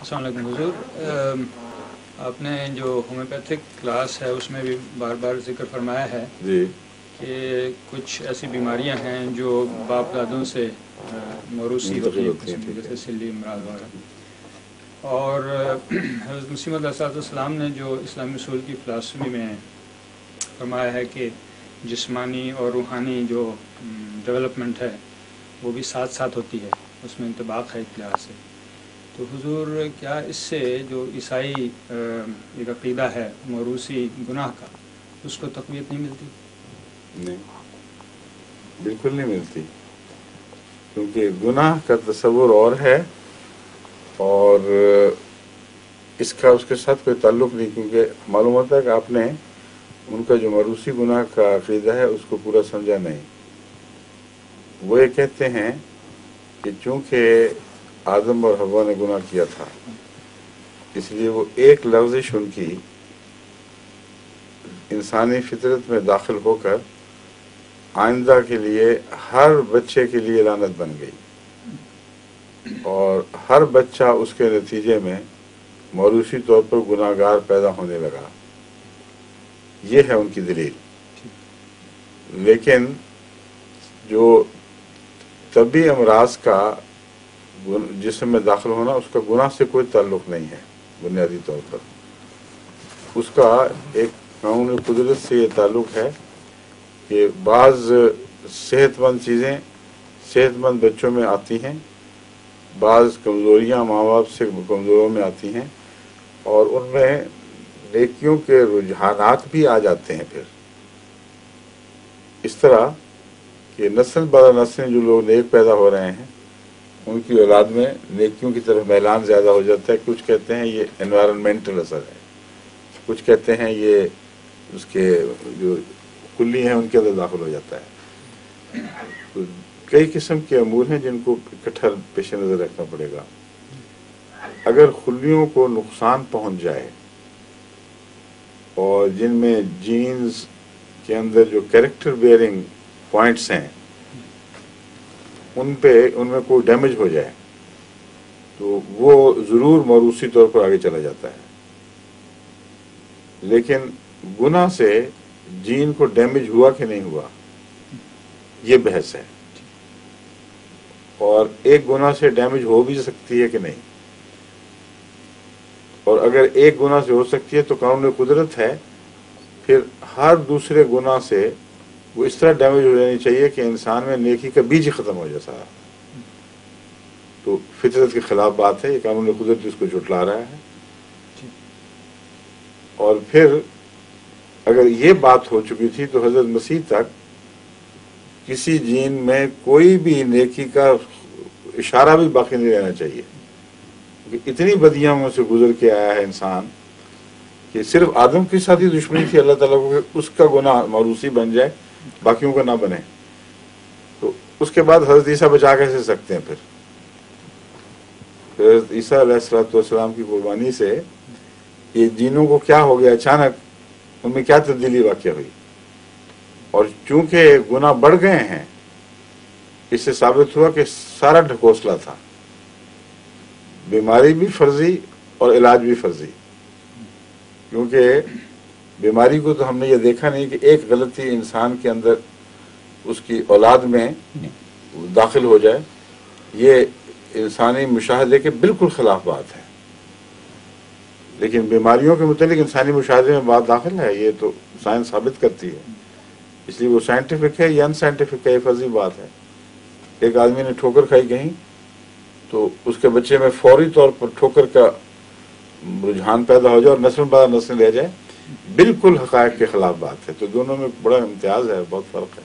السلام علیکم حضور. آپ نے جو ہومیوپیتھک کلاس ہے اس میں بھی بار بار ذکر فرمایا ہے جی کہ کچھ ایسی بیماریاں ہیں جو باپ دادوں سے موروثی ہوتی ہیں، قسم کی جیسے سلی، امراض وغیرہ. اور حضرت مسیح موعود علیہ السلام نے جو اسلامی اصول کی فلاسفی میں فرمایا ہے کہ جسمانی اور روحانی جو ڈیولپمنٹ ہے وہ بھی ساتھ ساتھ ہوتی ہے، اس میں انطباق ہے ایک لحاظ سے. تو حضور کیا اس سے جو عیسائی ایک عقیدہ ہے موروثی گناہ کا، اس کو تقویت نہیں ملتی؟ نہیں، بالکل نہیں ملتی، کیونکہ گناہ کا تصور اور ہے اور اس کا اس کے ساتھ کوئی تعلق نہیں. کیونکہ معلوم ہوتا ہے کہ آپ نے ان کا جو موروثی گناہ کا عقیدہ ہے اس کو پورا سمجھا نہیں. وہ یہ کہتے ہیں کہ چونکہ آدم اور حوا نے گناہ کیا تھا، اس لیے وہ ایک لفزش ان کی انسانی فطرت میں داخل ہو کر آئندہ کے لیے ہر بچے کے لیے لعنت بن گئی، اور ہر بچہ اس کے نتیجے میں موروثی طور پر گناہ گار پیدا ہونے لگا. یہ ہے ان کی دلیل. لیکن جو طبی امراض کا جسم میں داخل ہونا، اس کا گناہ سے کوئی تعلق نہیں ہے بنیادی طور پر. اس کا ایک قانون قدرت سے یہ تعلق ہے کہ بعض صحت مند چیزیں صحت مند بچوں میں آتی ہیں، بعض کمزوریاں ماں باپ سے کمزوروں میں آتی ہیں، اور ان میں نیکیوں کے رجحانات بھی آ جاتے ہیں. پھر اس طرح کہ نسل بعد نسل جو لوگ نیک پیدا ہو رہے ہیں ان کی اولاد میں نیکیوں کی طرف میلان زیادہ ہو جاتا ہے. کچھ کہتے ہیں یہ انوائرنمنٹل اثر ہے، کچھ کہتے ہیں یہ اس کے جو کلی ہیں ان کے اندر داخل ہو جاتا ہے. تو کئی قسم کے امور ہیں جن کو اکٹھا پیش نظر رکھنا پڑے گا. اگر خلیوں کو نقصان پہنچ جائے اور جن میں جینز کے اندر جو کیریکٹر بیئرنگ پوائنٹس ہیں ان میں کوئی ڈیمیج ہو جائے تو وہ ضرور موروثی طور پر آگے چلا جاتا ہے. لیکن گناہ سے جین کو ڈیمیج ہوا کہ نہیں ہوا، یہ بحث ہے. اور ایک گناہ سے ڈیمیج ہو بھی سکتی ہے کہ نہیں، اور اگر ایک گناہ سے ہو سکتی ہے تو قانون قدرت ہے پھر ہر دوسرے گناہ سے وہ اس طرح ڈیمیج ہو جانی چاہیے کہ انسان میں نیکی کا بیج ہی ختم ہو جائے سارا. تو فطرت کے خلاف بات ہے، یہ قانون قدرت اس کو جھٹلا رہا ہے. اور پھر اگر یہ بات ہو چکی تھی تو حضرت مسیح تک کسی جین میں کوئی بھی نیکی کا اشارہ بھی باقی نہیں رہنا چاہیے، کیونکہ اتنی بدیاں میں سے گزر کے آیا ہے انسان کہ صرف آدم کے ساتھ ہی دشمنی تھی اللہ تعالیٰ کو کہ اس کا گناہ موروثی بن جائے، باقیوں کا نہ بنے. تو اس کے بعد حضرت عیسیٰ بچا کیسے سکتے ہیں؟ پھر حضرت عیسیٰ علیہ السلام کی قربانی سے یہ جینوں کو کیا ہو گیا اچانک، ان میں کیا تبدیلی واقع ہوئی. اور چونکہ گناہ بڑھ گئے ہیں اس سے ثابت ہوا کہ سارا ڈھکوسلا تھا، بیماری بھی فرضی اور علاج بھی فرضی. کیونکہ بیماری کو تو ہم نے یہ دیکھا نہیں کہ ایک غلطی انسان کے اندر اس کی اولاد میں داخل ہو جائے، یہ انسانی مشاہدے کے بالکل خلاف بات ہے. لیکن بیماریوں کے متعلق انسانی مشاہدے میں بات داخل ہے، یہ تو سائنس ثابت کرتی ہے. اس لیے وہ سائنٹیفک ہے یا ان سائنٹیفک ہے، یہ فرضی بات ہے. ایک آدمی نے ٹھوکر کھائی کہیں تو اس کے بچے میں فوری طور پر ٹھوکر کا رجحان پیدا ہو جائے اور نسل بعد نسل رہ جائے، بالکل حقائق کے خلاف بات ہے. تو دونوں میں بڑا امتیاز ہے، بہت فرق ہے.